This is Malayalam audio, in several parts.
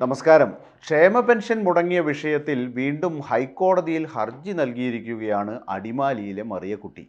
നമസ്കാരം. ക്ഷേമ പെൻഷൻ മുടങ്ങിയ വിഷയത്തിൽ വീണ്ടും ഹൈക്കോടതിയിൽ ഹർജി നൽകിയിരിക്കുകയാണ് അടിമാലിയിലെ മറിയക്കുട്ടി.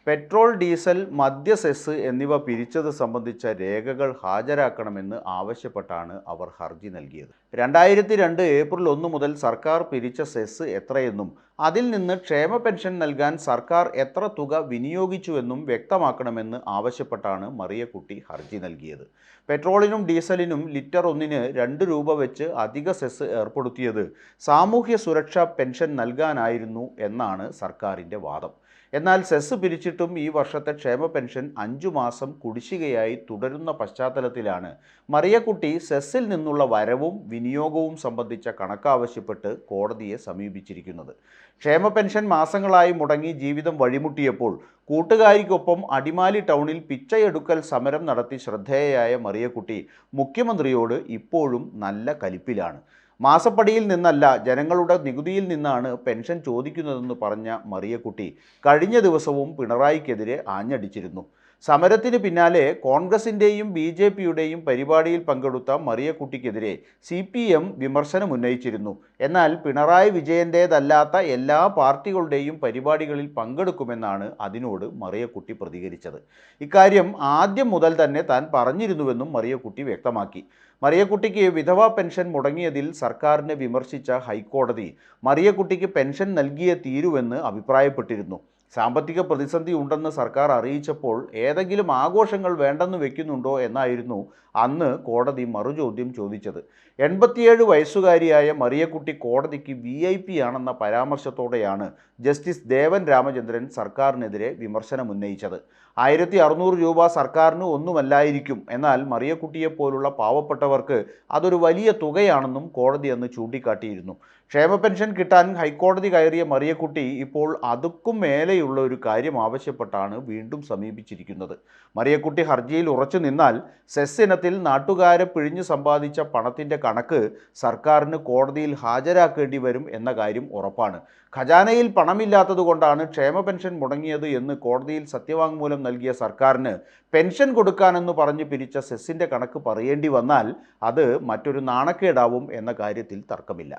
പെട്രോൾ, ഡീസൽ, മദ്യ സെസ് എന്നിവ പിരിച്ചത് സംബന്ധിച്ച രേഖകൾ ഹാജരാക്കണമെന്ന് ആവശ്യപ്പെട്ടാണ് അവർ ഹർജി നൽകിയത്. 2002 ഏപ്രിൽ 1 മുതൽ സർക്കാർ പിരിച്ച സെസ് എത്രയെന്നും അതിൽ നിന്ന് ക്ഷേമ പെൻഷൻ നൽകാൻ സർക്കാർ എത്ര തുക വിനിയോഗിച്ചുവെന്നും വ്യക്തമാക്കണമെന്ന് ആവശ്യപ്പെട്ടാണ് മറിയക്കുട്ടി ഹർജി നൽകിയത്. പെട്രോളിനും ഡീസലിനും ലിറ്റർ 1-ന് 2 രൂപ വെച്ച് അധിക സെസ് ഏർപ്പെടുത്തിയത് സാമൂഹ്യ സുരക്ഷാ പെൻഷൻ നൽകാനായിരുന്നു എന്നാണ് സർക്കാരിൻ്റെ വാദം. എന്നാൽ സെസ് പിരിച്ചിട്ടും ഈ വർഷത്തെ ക്ഷേമ പെൻഷൻ 5 മാസം കുടിശ്ശികയായി തുടരുന്ന പശ്ചാത്തലത്തിലാണ് മറിയക്കുട്ടി സെസ്സിൽ നിന്നുള്ള വരവും വിനിയോഗവും സംബന്ധിച്ച കണക്കാവശ്യപ്പെട്ട് കോടതിയെ സമീപിച്ചിരിക്കുന്നത്. ക്ഷേമ പെൻഷൻ മാസങ്ങളായി മുടങ്ങി ജീവിതം വഴിമുട്ടിയപ്പോൾ കൂട്ടുകാരിക്കൊപ്പം അടിമാലി ടൗണിൽ പിച്ചയെടുക്കൽ സമരം നടത്തി ശ്രദ്ധേയയായ മറിയക്കുട്ടി മുഖ്യമന്ത്രിയോട് ഇപ്പോഴും നല്ല കലിപ്പിലാണ്. മാസപ്പടിയിൽ നിന്നല്ല, ജനങ്ങളുടെ നികുതിയിൽ നിന്നാണ് പെൻഷൻ ചോദിക്കുന്നതെന്ന് പറഞ്ഞ മറിയക്കുട്ടി കഴിഞ്ഞ ദിവസവും പിണറായിക്കെതിരെ ആഞ്ഞടിച്ചിരുന്നു. സമരത്തിന് പിന്നാലെ കോൺഗ്രസിൻ്റെയും BJPയുടെയും പരിപാടിയിൽ പങ്കെടുത്ത മറിയക്കുട്ടിക്കെതിരെ CPM വിമർശനമുന്നയിച്ചിരുന്നു. എന്നാൽ പിണറായി വിജയൻ്റേതല്ലാത്ത എല്ലാ പാർട്ടികളുടെയും പരിപാടികളിൽ പങ്കെടുക്കുമെന്നാണ് അതിനോട് മറിയക്കുട്ടി പ്രതികരിച്ചത്. ഇക്കാര്യം ആദ്യം മുതൽ തന്നെ താൻ പറഞ്ഞിരുന്നുവെന്നും മറിയക്കുട്ടി വ്യക്തമാക്കി. മറിയക്കുട്ടിക്ക് വിധവാ പെൻഷൻ മുടങ്ങിയതിൽ സർക്കാരിനെ വിമർശിച്ച ഹൈക്കോടതി മറിയക്കുട്ടിക്ക് പെൻഷൻ നൽകിയേ തീരുവെന്ന് അഭിപ്രായപ്പെട്ടിരുന്നു. സാമ്പത്തിക പ്രതിസന്ധി ഉണ്ടെന്ന് സർക്കാർ അറിയിച്ചപ്പോൾ ഏതെങ്കിലും ആഘോഷങ്ങൾ വേണ്ടെന്ന് വെക്കുന്നുണ്ടോ എന്നായിരുന്നു അന്ന് കോടതി മറുചോദ്യം ചോദിച്ചത്. 87 വയസ്സുകാരിയായ മറിയക്കുട്ടി കോടതിക്ക് VIP ആണെന്ന പരാമർശത്തോടെയാണ് ജസ്റ്റിസ് ദേവൻ രാമചന്ദ്രൻ സർക്കാരിനെതിരെ വിമർശനമുന്നയിച്ചത്. 1600 രൂപ സർക്കാരിന് ഒന്നുമല്ലായിരിക്കും, എന്നാൽ മറിയക്കുട്ടിയെപ്പോലുള്ള പാവപ്പെട്ടവർക്ക് അതൊരു വലിയ തുകയാണെന്നും കോടതി അന്ന് ചൂണ്ടിക്കാട്ടിയിരുന്നു. ക്ഷേമ പെൻഷൻ കിട്ടാൻ ഹൈക്കോടതി കയറിയ മറിയക്കുട്ടി ഇപ്പോൾ അതുക്കും മേലെയുള്ള ഒരു കാര്യം ആവശ്യപ്പെട്ടാണ് വീണ്ടും സമീപിച്ചിരിക്കുന്നത്. മറിയക്കുട്ടി ഹർജിയിൽ ഉറച്ചു നിന്നാൽ സെസ് ഇനത്തിൽ നാട്ടുകാരെ പിഴിഞ്ഞു സമ്പാദിച്ച പണത്തിൻ്റെ കണക്ക് സർക്കാരിന് കോടതിയിൽ ഹാജരാക്കേണ്ടി വരും എന്ന കാര്യം ഉറപ്പാണ്. ഖജാനയിൽ പണമില്ലാത്തതുകൊണ്ടാണ് ക്ഷേമ പെൻഷൻ മുടങ്ങിയത് എന്ന് കോടതിയിൽ സത്യവാങ്മൂലം നൽകിയ സർക്കാരിന് പെൻഷൻ കൊടുക്കാനെന്ന് പറഞ്ഞ് പിരിച്ച സെസ്സിൻ്റെ കണക്ക് പറയേണ്ടി വന്നാൽ അത് മറ്റൊരു നാണക്കേടാവും എന്ന കാര്യത്തിൽ തർക്കമില്ല.